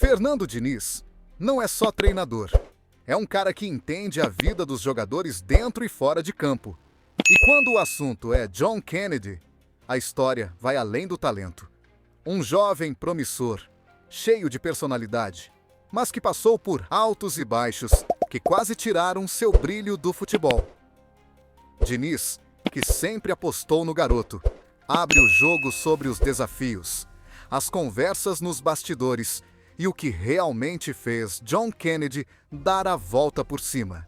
Fernando Diniz não é só treinador. É um cara que entende a vida dos jogadores dentro e fora de campo. E quando o assunto é John Kennedy, a história vai além do talento. Um jovem promissor, cheio de personalidade, mas que passou por altos e baixos que quase tiraram seu brilho do futebol. Diniz, que sempre apostou no garoto, abre o jogo sobre os desafios, as conversas nos bastidores e o que realmente fez John Kennedy dar a volta por cima.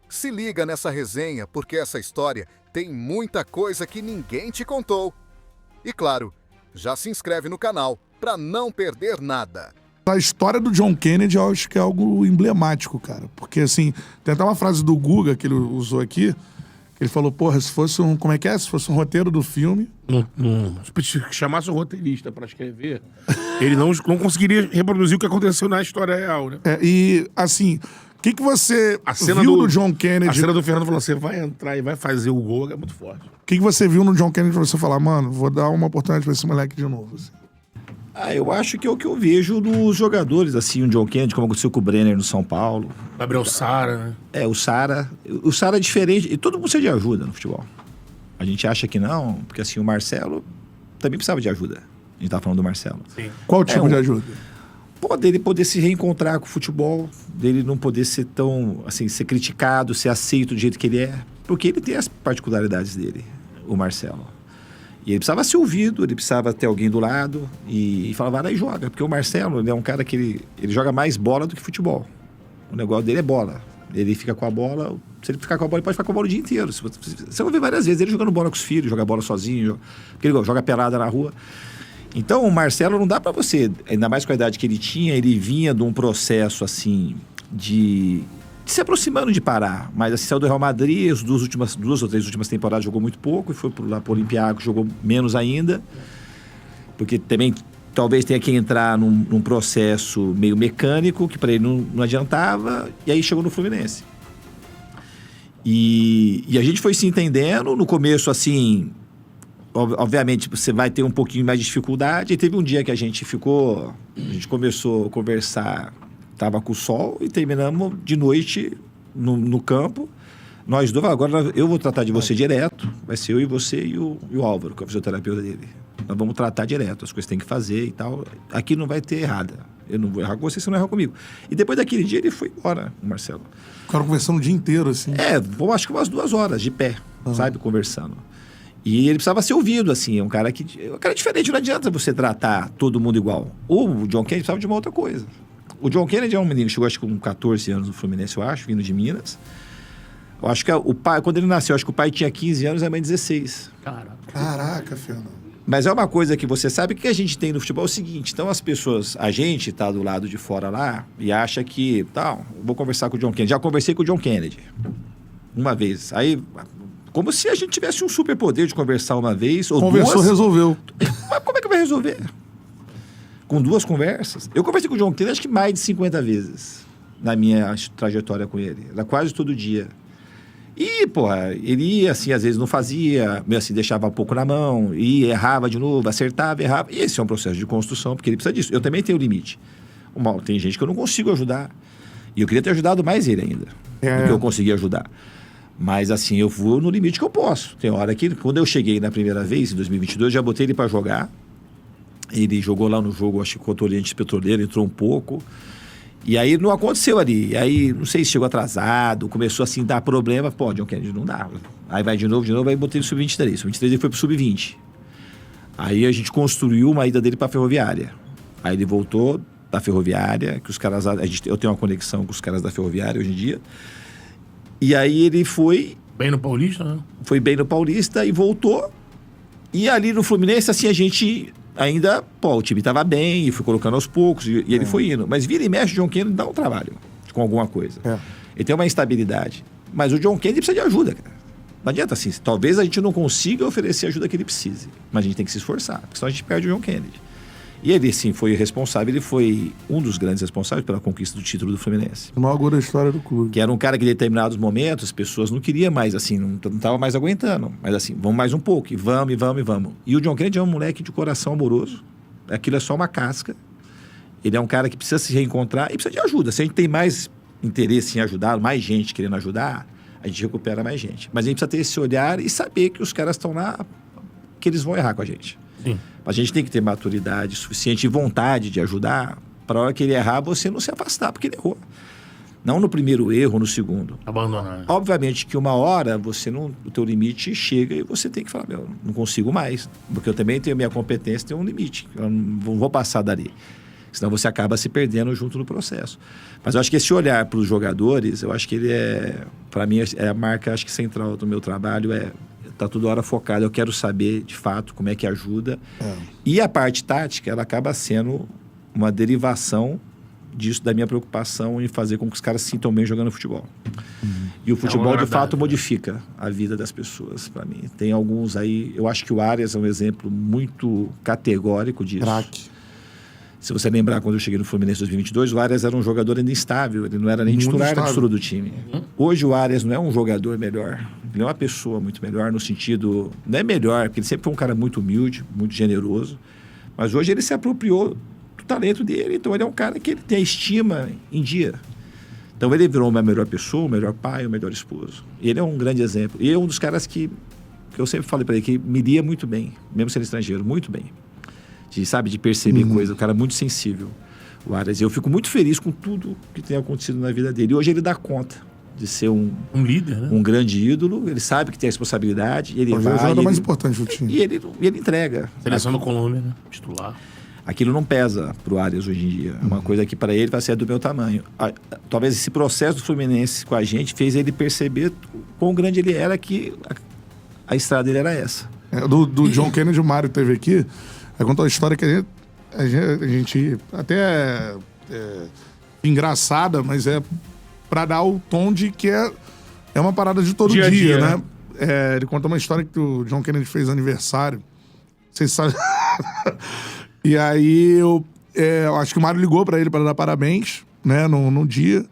Se liga nessa resenha porque essa história tem muita coisa que ninguém te contou. E claro, já se inscreve no canal para não perder nada. A história do John Kennedy eu acho que é algo emblemático, cara. Porque, assim, tem até uma frase do Guga que ele usou aqui, que ele falou, porra, se fosse um... Como é que é? Se fosse um roteiro do filme... Se chamasse o roteirista pra escrever, ele não conseguiria reproduzir o que aconteceu na história real, né? E, assim, o que você viu no John Kennedy... A cena do Fernando falou, você vai entrar e vai fazer o gol, é muito forte. O que você viu no John Kennedy pra você falar, mano, vou dar uma oportunidade pra esse moleque de novo, assim? Eu acho que é o que eu vejo nos jogadores, assim, o John Kennedy, como aconteceu com o Brenner no São Paulo. Gabriel Sara, né? O Sara. O Sara é diferente, e todo mundo precisa de ajuda no futebol. A gente acha que não, porque assim, o Marcelo também precisava de ajuda. A gente tá falando do Marcelo. Sim. Qual tipo de ajuda? Dele poder se reencontrar com o futebol, dele não poder ser tão, assim, ser criticado, ser aceito do jeito que ele é. Porque ele tem as particularidades dele, o Marcelo. E ele precisava ser ouvido, ele precisava ter alguém do lado e falar, vai lá e joga. Porque o Marcelo, ele é um cara que ele joga mais bola do que futebol. O negócio dele é bola. Ele fica com a bola, se ele ficar com a bola, ele pode ficar com a bola o dia inteiro. Você vai ver várias vezes ele jogando bola com os filhos, joga bola sozinho, porque ele joga pelada na rua. Então o Marcelo não dá pra você, ainda mais com a idade que ele tinha, ele vinha de um processo assim de se aproximando de parar, mas assim, saiu do Real Madrid, as duas ou três últimas temporadas jogou muito pouco e foi lá pro Olympiacos, jogou menos ainda, porque também talvez tenha que entrar num processo meio mecânico, que para ele não adiantava, e aí chegou no Fluminense. E a gente foi se entendendo, no começo assim, obviamente você vai ter um pouquinho mais de dificuldade, e teve um dia que a gente começou a conversar, tava com o sol e terminamos de noite no campo. Nós dois, agora eu vou tratar de você direto. Vai ser eu e você e o Álvaro, que é o fisioterapeuta dele. Nós vamos tratar direto, as coisas tem que fazer e tal. Aqui não vai ter errada. Eu não vou errar com você, você não erra comigo. E depois daquele dia ele foi embora, o Marcelo. Ficaram conversando o dia inteiro, assim? Acho que umas 2 horas de pé, sabe, conversando. E ele precisava ser ouvido, assim, é um cara diferente, não adianta você tratar todo mundo igual. O John Kennedy precisava de uma outra coisa. O John Kennedy é um menino que chegou, acho que com 14 anos no Fluminense, eu acho, vindo de Minas. Eu acho que o pai, quando ele nasceu, acho que o pai tinha 15 anos e a mãe 16. Caraca, Fernando. Mas é uma coisa que você sabe que a gente tem no futebol é o seguinte, então as pessoas, a gente tá do lado de fora lá e acha que, vou conversar com o John Kennedy. Já conversei com o John Kennedy uma vez. Aí, como se a gente tivesse um superpoder de conversar uma vez ou Conversou, resolveu. Mas como é que vai resolver? Com 2 conversas. Eu conversei com o John Kennedy acho que mais de 50 vezes na minha trajetória com ele. Era quase todo dia. E, ele ia assim, às vezes não fazia, meio assim, deixava um pouco na mão, ia, errava de novo, acertava, errava. E esse é um processo de construção, porque ele precisa disso. Eu também tenho limite. Tem gente que eu não consigo ajudar. E eu queria ter ajudado mais ele ainda, do que eu consegui ajudar. Mas, assim, eu vou no limite que eu posso. Tem hora que, quando eu cheguei na primeira vez, em 2022, já botei ele para jogar. Ele jogou lá no jogo, acho que contra o Oriente Petroleiro, entrou um pouco. E aí não aconteceu ali. E aí, não sei se chegou atrasado, começou assim a dar problema. John Kennedy não dá. Aí vai de novo, aí botei ele sub-23. Sub-23 ele foi pro sub-20. Aí a gente construiu uma ida dele pra Ferroviária. Aí ele voltou da Ferroviária, que os caras... eu tenho uma conexão com os caras da Ferroviária hoje em dia. E aí ele foi... Bem no Paulista, né? Foi bem no Paulista e voltou. E ali no Fluminense, assim, a gente... Ainda, o time estava bem e foi colocando aos poucos e ele foi indo. Mas vira e mexe, o John Kennedy dá um trabalho com alguma coisa. Ele tem uma instabilidade. Mas o John Kennedy precisa de ajuda, cara. Não adianta assim. Talvez a gente não consiga oferecer a ajuda que ele precise. Mas a gente tem que se esforçar, porque senão a gente perde o John Kennedy. E ele, sim, foi responsável. Ele foi um dos grandes responsáveis pela conquista do título do Fluminense. O maior gol da história do clube. Que era um cara que, em determinados momentos, as pessoas não queriam mais, assim, não estavam mais aguentando. Mas, assim, vamos mais um pouco. E vamos. E o John Kennedy é um moleque de coração amoroso. Aquilo é só uma casca. Ele é um cara que precisa se reencontrar e precisa de ajuda. Se a gente tem mais interesse em ajudar, mais gente querendo ajudar, a gente recupera mais gente. Mas a gente precisa ter esse olhar e saber que os caras estão lá, que eles vão errar com a gente. Sim. A gente tem que ter maturidade suficiente e vontade de ajudar para a hora que ele errar, você não se afastar, porque ele errou. Não no primeiro erro, no segundo. Abandonar. Obviamente que uma hora o teu limite chega e você tem que falar, não consigo mais. Porque eu também tenho minha competência, tem um limite. Eu não vou passar dali. Senão você acaba se perdendo junto no processo. Mas eu acho que esse olhar para os jogadores, eu acho que ele para mim, é a marca, acho que central do meu trabalho, tá toda hora focado. Eu quero saber, de fato, como é que ajuda. E a parte tática, ela acaba sendo uma derivação disso, da minha preocupação em fazer com que os caras se sintam bem jogando futebol. E o futebol, de fato, modifica a vida das pessoas, para mim. Tem alguns aí... Eu acho que o Arias é um exemplo muito categórico disso. Craque. Se você lembrar, quando eu cheguei no Fluminense em 2022, o Arias era um jogador ainda instável. Ele não era nem titular da estrutura do time. Hoje, o Arias não é um jogador melhor. Ele é uma pessoa muito melhor no sentido... Não é melhor, porque ele sempre foi um cara muito humilde, muito generoso. Mas hoje ele se apropriou talento dele, então ele é um cara que ele tem a estima em dia. Então ele virou uma melhor pessoa, o melhor pai, o melhor esposo. Ele é um grande exemplo. E é um dos caras que eu sempre falei para ele, que me lia muito bem, mesmo sendo estrangeiro, muito bem. De perceber coisa, um cara muito sensível, o Arias. E eu fico muito feliz com tudo que tem acontecido na vida dele. E hoje ele dá conta de ser um líder, né? Um grande ídolo. Ele sabe que tem a responsabilidade. Ele é o jogador mais importante do time. E ele entrega. Seleção da Colômbia, né? Titular. Aquilo não pesa pro Arias hoje em dia. É uma coisa que para ele vai ser do meu tamanho. Talvez esse processo do Fluminense com a gente fez ele perceber quão grande ele era, que a estrada dele era essa. Do John Kennedy, o Mário teve aqui, aí contou a história que a gente até engraçada, mas é para dar o tom de que é uma parada de todo dia, né? Ele contou uma história que o John Kennedy fez aniversário. Vocês sabem... E aí, eu acho que o Mário ligou pra ele pra dar parabéns, né, no dia.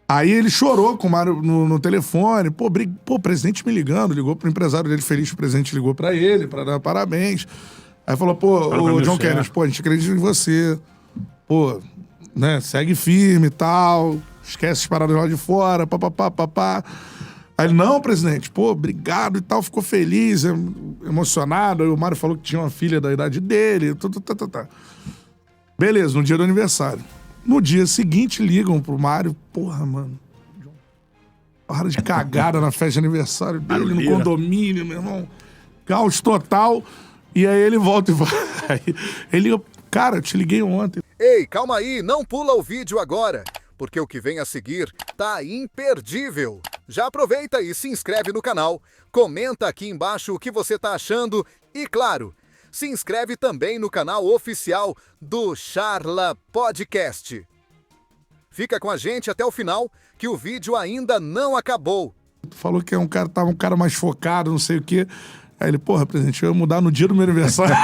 Aí ele chorou com o Mário no telefone. Pô, o presidente me ligando, ligou pro empresário dele feliz, o presidente ligou pra ele pra dar parabéns. Aí falou, ô John Kennedy, a gente acredita em você. Pô, né, segue firme e tal, esquece as paradas lá de fora, papapá. Aí ele, não, presidente, obrigado e tal, ficou feliz, emocionado. Aí o Mário falou que tinha uma filha da idade dele, Beleza, no dia do aniversário. No dia seguinte, ligam pro Mário, mano, hora de cagada na festa de aniversário dele, no condomínio, meu irmão, caos total. E aí ele volta e vai. Ele, cara, eu te liguei ontem. Ei, calma aí, não pula o vídeo agora, porque o que vem a seguir tá imperdível. Já aproveita e se inscreve no canal, comenta aqui embaixo o que você tá achando e, claro, se inscreve também no canal oficial do Charla Podcast. Fica com a gente até o final, que o vídeo ainda não acabou. Falou que tava um cara mais focado, não sei o quê. Aí ele, presidente, eu ia mudar no dia do meu aniversário.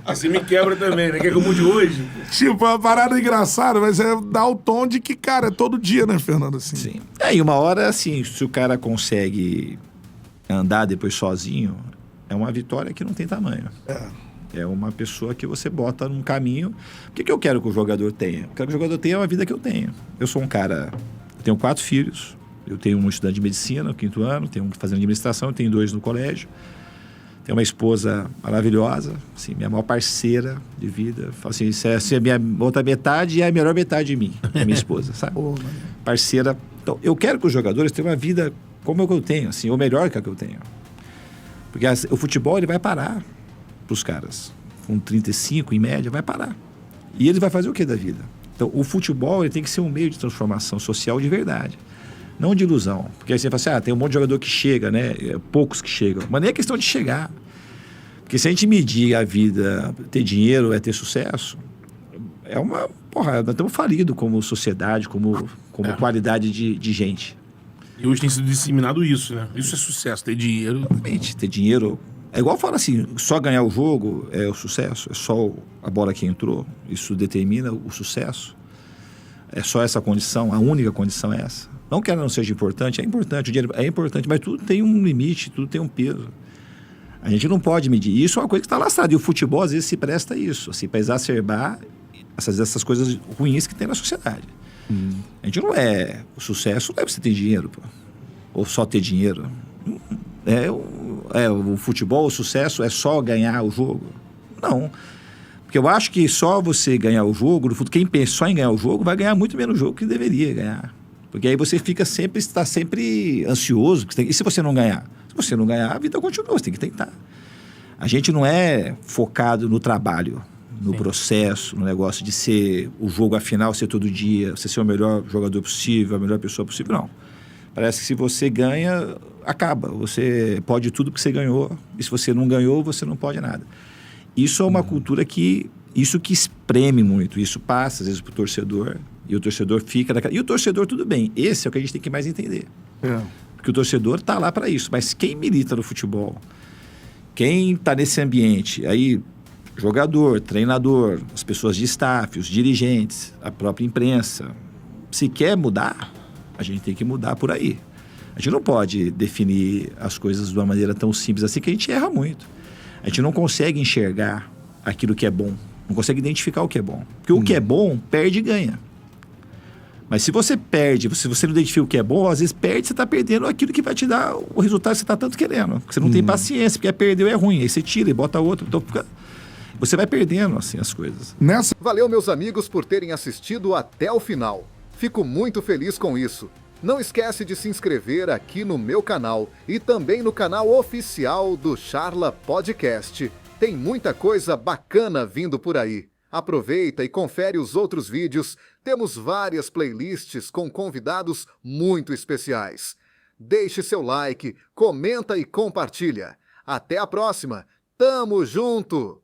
Assim me quebra também, né? Quer que eu mude hoje? Tipo, é uma parada engraçada, mas dá o tom de que, cara, é todo dia, né, Fernando? Assim. Sim. E uma hora, assim, se o cara consegue andar depois sozinho, é uma vitória que não tem tamanho. É uma pessoa que você bota num caminho. O que eu quero que o jogador tenha? Eu quero que o jogador tenha a vida que eu tenho. Eu sou um cara... Eu tenho 4 filhos. Eu tenho um estudante de medicina no 5º ano, tenho um fazendo administração, eu tenho 2 no colégio. Tenho uma esposa maravilhosa, assim, minha maior parceira de vida. Falo assim, essa é a minha outra metade e é a melhor metade de mim, é minha esposa, sabe? Parceira. Então, eu quero que os jogadores tenham uma vida como é que eu tenho, assim, ou melhor que a que eu tenho. Porque o futebol, ele vai parar pros caras. Com 35, em média, vai parar. E ele vai fazer o que da vida? Então, o futebol, ele tem que ser um meio de transformação social de verdade. Não de ilusão. Porque aí você fala assim, tem um monte de jogador que chega, né? Poucos que chegam. Mas nem é questão de chegar. Porque se a gente medir a vida, ter dinheiro é ter sucesso, é uma... nós estamos falidos como sociedade, como qualidade de gente. E hoje tem sido disseminado isso, né? Isso é sucesso, ter dinheiro. Realmente, ter dinheiro... É igual falar assim, só ganhar o jogo é o sucesso, é só a bola que entrou, isso determina o sucesso. É só essa condição, a única condição é essa. Não que ela não seja importante, o dinheiro é importante, mas tudo tem um limite, tudo tem um peso. A gente não pode medir. Isso é uma coisa que está lastrada. E o futebol, às vezes, se presta a isso. Assim, para exacerbar essas coisas ruins que tem na sociedade. A gente não é... O sucesso não é você ter dinheiro, pô. Ou só ter dinheiro. O futebol, o sucesso é só ganhar o jogo. Não. Porque eu acho que só você ganhar o jogo, quem pensa só em ganhar o jogo, vai ganhar muito menos jogo que deveria ganhar. Porque aí você está sempre ansioso. E se você não ganhar? Se você não ganhar, a vida continua, você tem que tentar. A gente não é focado no trabalho, no processo, no negócio de ser o jogo afinal, ser todo dia, você ser o melhor jogador possível, a melhor pessoa possível, não. Parece que se você ganha, acaba. Você pode tudo que você ganhou, e se você não ganhou, você não pode nada. Isso é uma cultura que espreme muito, isso passa às vezes pro torcedor, e o torcedor fica naquela... E o torcedor, tudo bem, esse é o que a gente tem que mais entender. Porque o torcedor tá lá para isso, mas quem milita no futebol, quem tá nesse ambiente, aí jogador, treinador, as pessoas de staff, os dirigentes, a própria imprensa, se quer mudar, a gente tem que mudar por aí. A gente não pode definir as coisas de uma maneira tão simples assim, que a gente erra muito. A gente não consegue enxergar aquilo que é bom. Não consegue identificar o que é bom. Porque o que é bom, perde e ganha. Mas se você perde, se você não identifica o que é bom, às vezes perde, você está perdendo aquilo que vai te dar o resultado que você está tanto querendo. Porque você não tem paciência, porque perdeu é ruim. Aí você tira e bota outro. Então você vai perdendo assim, as coisas. Valeu, meus amigos, por terem assistido até o final. Fico muito feliz com isso. Não esquece de se inscrever aqui no meu canal e também no canal oficial do Charla Podcast. Tem muita coisa bacana vindo por aí. Aproveita e confere os outros vídeos. Temos várias playlists com convidados muito especiais. Deixe seu like, comenta e compartilha. Até a próxima. Tamo junto!